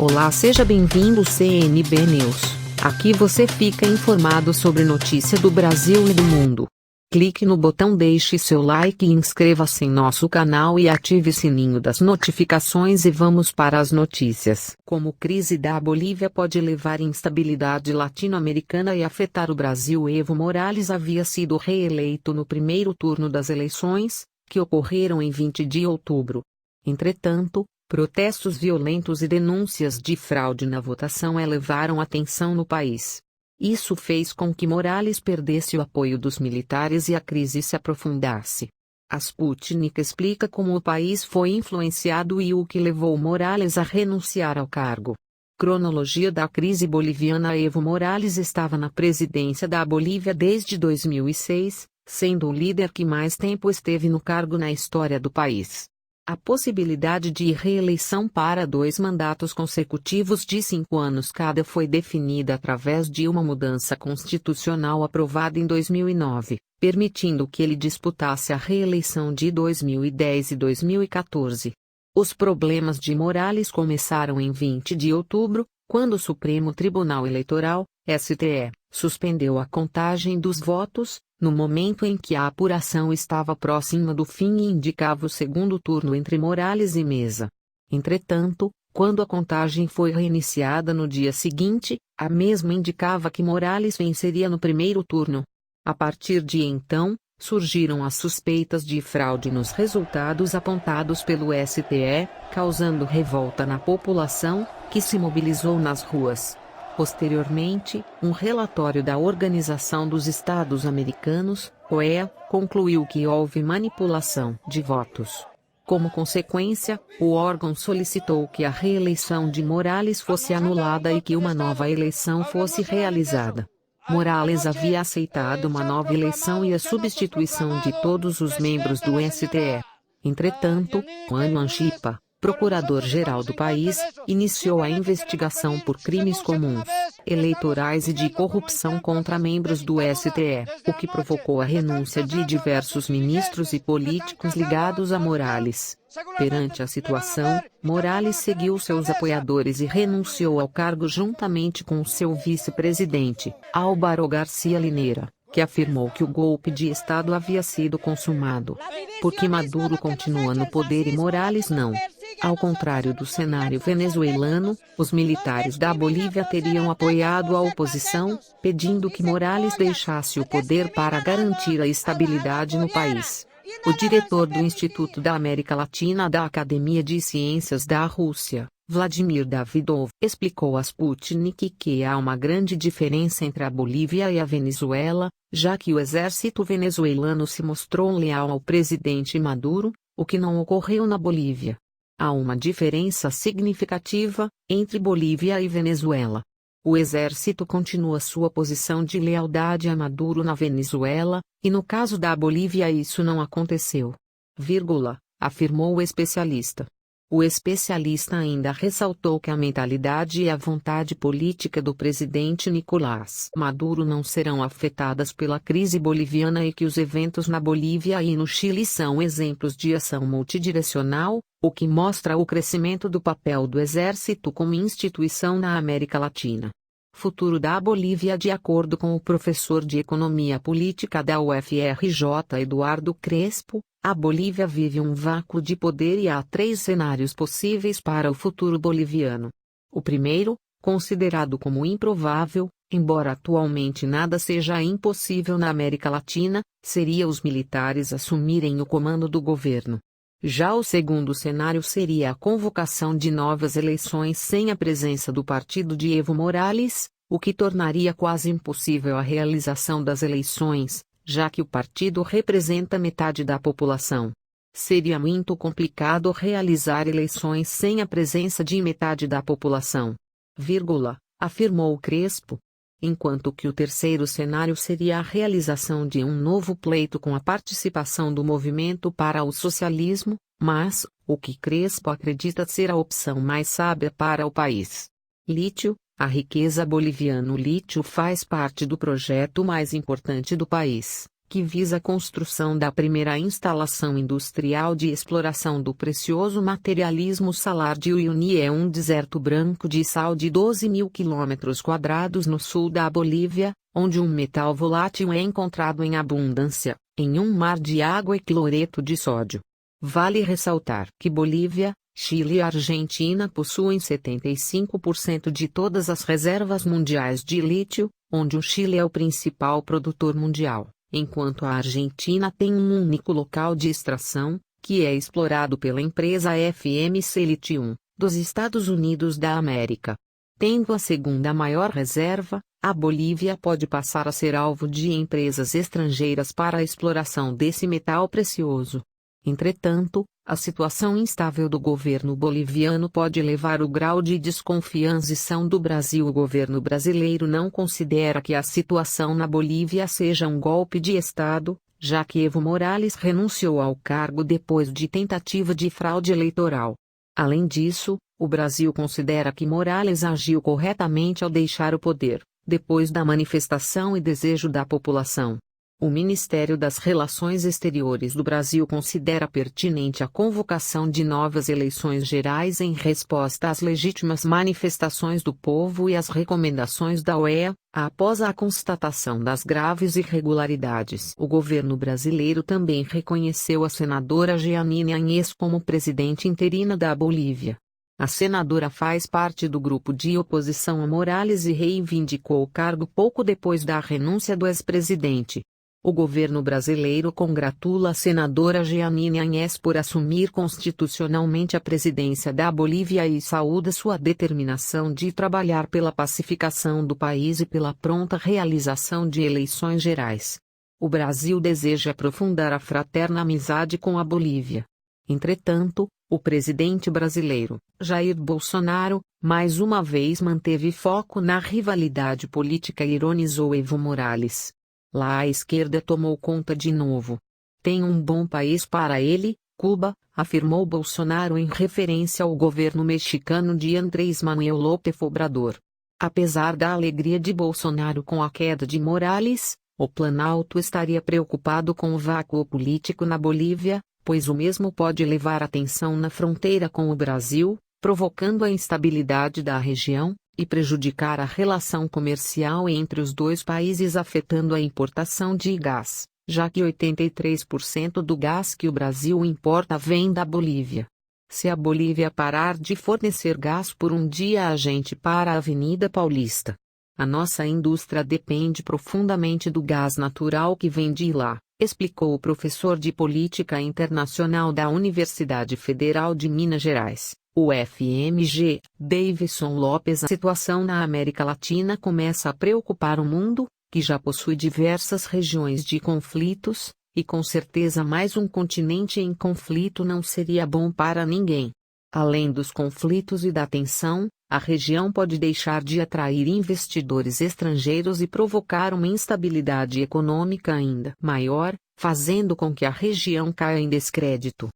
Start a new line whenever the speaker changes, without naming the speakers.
Olá, seja bem-vindo ao CNB News. Aqui você fica informado sobre notícia do Brasil e do mundo. Clique no botão, deixe seu like e inscreva-se em nosso canal e ative o sininho das notificações e vamos para as notícias. Como crise da Bolívia pode levar instabilidade latino-americana e afetar o Brasil? Evo Morales havia sido reeleito no primeiro turno das eleições, que ocorreram em 20 de outubro. Entretanto, protestos violentos e denúncias de fraude na votação elevaram a tensão no país. Isso fez com que Morales perdesse o apoio dos militares e a crise se aprofundasse. A Sputnik explica como o país foi influenciado e o que levou Morales a renunciar ao cargo. Cronologia da crise boliviana. Evo Morales estava na presidência da Bolívia desde 2006, sendo o líder que mais tempo esteve no cargo na história do país. A possibilidade de reeleição para 2 mandatos consecutivos de 5 anos cada foi definida através de uma mudança constitucional aprovada em 2009, permitindo que ele disputasse a reeleição de 2010 e 2014. Os problemas de Morales começaram em 20 de outubro, quando o Supremo Tribunal Eleitoral, STE, suspendeu a contagem dos votos, no momento em que a apuração estava próxima do fim e indicava o segundo turno entre Morales e Mesa. Entretanto, quando a contagem foi reiniciada no dia seguinte, a mesma indicava que Morales venceria no primeiro turno. A partir de então, surgiram as suspeitas de fraude nos resultados apontados pelo STE, causando revolta na população, que se mobilizou nas ruas. Posteriormente, um relatório da Organização dos Estados Americanos, OEA, concluiu que houve manipulação de votos. Como consequência, o órgão solicitou que a reeleição de Morales fosse anulada e que uma nova eleição fosse realizada. Morales havia aceitado uma nova eleição e a substituição de todos os membros do STE. Entretanto, Juan Anchipa, procurador-geral do país, iniciou a investigação por crimes comuns, eleitorais e de corrupção contra membros do STE, o que provocou a renúncia de diversos ministros e políticos ligados a Morales. Perante a situação, Morales seguiu seus apoiadores e renunciou ao cargo juntamente com seu vice-presidente, Álvaro Garcia Linera, que afirmou que o golpe de Estado havia sido consumado. Porque Maduro continua no poder e Morales não. Ao contrário do cenário venezuelano, os militares da Bolívia teriam apoiado a oposição, pedindo que Morales deixasse o poder para garantir a estabilidade no país. O diretor do Instituto da América Latina da Academia de Ciências da Rússia, Vladimir Davidov, explicou à Sputnik que há uma grande diferença entre a Bolívia e a Venezuela, já que o exército venezuelano se mostrou leal ao presidente Maduro, o que não ocorreu na Bolívia. Há uma diferença significativa entre Bolívia e Venezuela. O exército continua sua posição de lealdade a Maduro na Venezuela, e no caso da Bolívia isso não aconteceu. Afirmou o especialista. O especialista ainda ressaltou que a mentalidade e a vontade política do presidente Nicolás Maduro não serão afetadas pela crise boliviana e que os eventos na Bolívia e no Chile são exemplos de ação multidirecional, o que mostra o crescimento do papel do exército como instituição na América Latina. Futuro da Bolívia. De acordo com o professor de Economia Política da UFRJ Eduardo Crespo, a Bolívia vive um vácuo de poder e há 3 cenários possíveis para o futuro boliviano. O primeiro, considerado como improvável, embora atualmente nada seja impossível na América Latina, seria os militares assumirem o comando do governo. Já o segundo cenário seria a convocação de novas eleições sem a presença do partido de Evo Morales, o que tornaria quase impossível a realização das eleições, já que o partido representa metade da população. Seria muito complicado realizar eleições sem a presença de metade da população. Afirmou Crespo. Enquanto que o terceiro cenário seria a realização de um novo pleito com a participação do Movimento para o Socialismo, mas, o que Crespo acredita ser a opção mais sábia para o país. Lítio. A riqueza boliviana. O lítio faz parte do projeto mais importante do país, que visa a construção da primeira instalação industrial de exploração do precioso materialismo Salar de Uyuni, é um deserto branco de sal de 12.000 km² no sul da Bolívia, onde um metal volátil é encontrado em abundância, em um mar de água e cloreto de sódio. Vale ressaltar que Bolívia, Chile e Argentina possuem 75% de todas as reservas mundiais de lítio, onde o Chile é o principal produtor mundial, enquanto a Argentina tem um único local de extração, que é explorado pela empresa FMC Lithium, dos Estados Unidos da América. Tendo a segunda maior reserva, a Bolívia pode passar a ser alvo de empresas estrangeiras para a exploração desse metal precioso. Entretanto, a situação instável do governo boliviano pode elevar o grau de desconfiança do Brasil. O governo brasileiro não considera que a situação na Bolívia seja um golpe de Estado, já que Evo Morales renunciou ao cargo depois de tentativa de fraude eleitoral. Além disso, o Brasil considera que Morales agiu corretamente ao deixar o poder, depois da manifestação e desejo da população. O Ministério das Relações Exteriores do Brasil considera pertinente a convocação de novas eleições gerais em resposta às legítimas manifestações do povo e às recomendações da OEA, após a constatação das graves irregularidades. O governo brasileiro também reconheceu a senadora Jeanine Áñez como presidente interina da Bolívia. A senadora faz parte do grupo de oposição a Morales e reivindicou o cargo pouco depois da renúncia do ex-presidente. O governo brasileiro congratula a senadora Jeanine Áñez por assumir constitucionalmente a presidência da Bolívia e saúda sua determinação de trabalhar pela pacificação do país e pela pronta realização de eleições gerais. O Brasil deseja aprofundar a fraterna amizade com a Bolívia. Entretanto, o presidente brasileiro, Jair Bolsonaro, mais uma vez manteve foco na rivalidade política e ironizou Evo Morales. Lá a esquerda tomou conta de novo. Tem um bom país para ele, Cuba, afirmou Bolsonaro em referência ao governo mexicano de Andrés Manuel López Obrador. Apesar da alegria de Bolsonaro com a queda de Morales, o Planalto estaria preocupado com o vácuo político na Bolívia, pois o mesmo pode levar a tensão na fronteira com o Brasil, provocando a instabilidade da região, e prejudicar a relação comercial entre os dois países, afetando a importação de gás, já que 83% do gás que o Brasil importa vem da Bolívia. Se a Bolívia parar de fornecer gás por um dia, a gente para a Avenida Paulista. A nossa indústria depende profundamente do gás natural que vem de lá, explicou o professor de Política Internacional da Universidade Federal de Minas Gerais, UFMG, Davidson Lopes. A situação na América Latina começa a preocupar o mundo, que já possui diversas regiões de conflitos, e com certeza mais um continente em conflito não seria bom para ninguém. Além dos conflitos e da tensão, a região pode deixar de atrair investidores estrangeiros e provocar uma instabilidade econômica ainda maior, fazendo com que a região caia em descrédito.